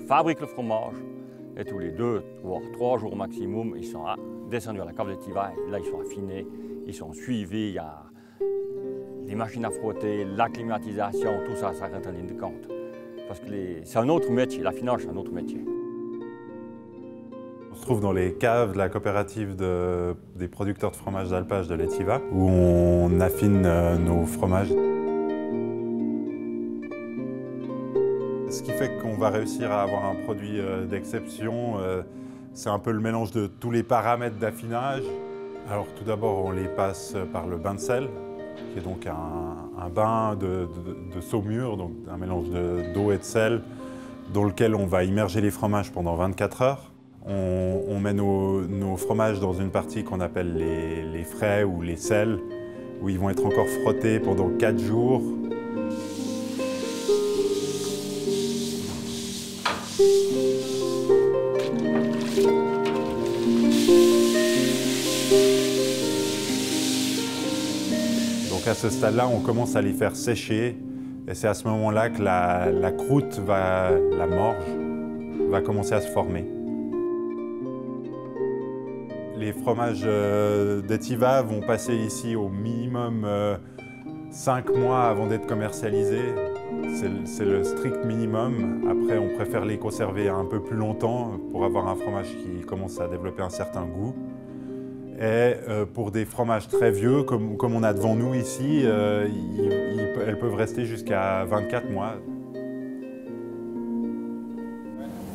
fabriquent le fromage et tous les 2 voire 3 jours maximum, ils sont descendus à la cave d'étiva. Là, ils sont affinés, ils sont suivis. Il y a les machines à frotter, la climatisation, tout ça, ça rentre en ligne de compte. Parce que c'est un autre métier, l'affinage, c'est un autre métier. On se trouve dans les caves de la coopérative des producteurs de fromage d'alpage de l'Étiva, où on affine nos fromages. Ce qui fait qu'on va réussir à avoir un produit d'exception, c'est un peu le mélange de tous les paramètres d'affinage. Alors tout d'abord, on les passe par le bain de sel, qui est donc un bain de saumure, donc un mélange d'eau et de sel, dans lequel on va immerger les fromages pendant 24 heures. On met nos fromages dans une partie qu'on appelle les frais ou les sels, où ils vont être encore frottés pendant 4 jours. Donc à ce stade-là, on commence à les faire sécher, et c'est à ce moment-là que la croûte, la morge, va commencer à se former. Les fromages d'Étiva vont passer ici au minimum 5 mois avant d'être commercialisés. C'est le strict minimum. Après, on préfère les conserver un peu plus longtemps pour avoir un fromage qui commence à développer un certain goût. Et pour des fromages très vieux, comme on a devant nous ici, elles peuvent rester jusqu'à 24 mois.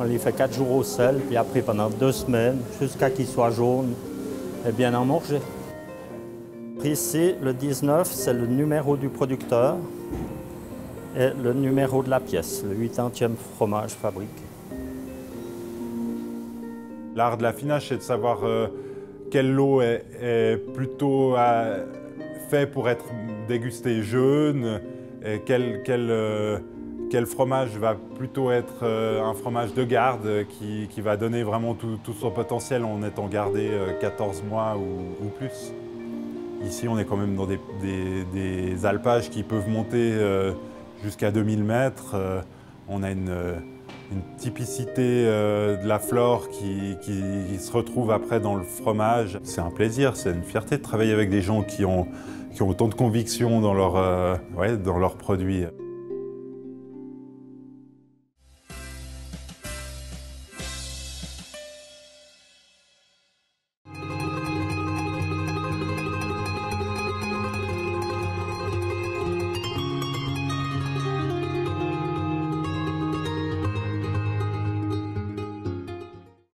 On les fait 4 jours au sel, puis après pendant 2 semaines, jusqu'à qu'ils soient jaunes et bien emmorgés. Ici, le 19, c'est le numéro du producteur et le numéro de la pièce, le 80e fromage fabriqué. L'art de l'affinage, c'est de savoir quel lot est plutôt fait pour être dégusté jeune, et quel fromage va plutôt être un fromage de garde qui va donner vraiment tout son potentiel en étant gardé 14 mois ou plus. Ici, on est quand même dans des alpages qui peuvent monter jusqu'à 2000 mètres. On a une typicité de la flore qui se retrouve après dans le fromage. C'est un plaisir, c'est une fierté de travailler avec des gens qui ont autant de conviction dans leurs produits.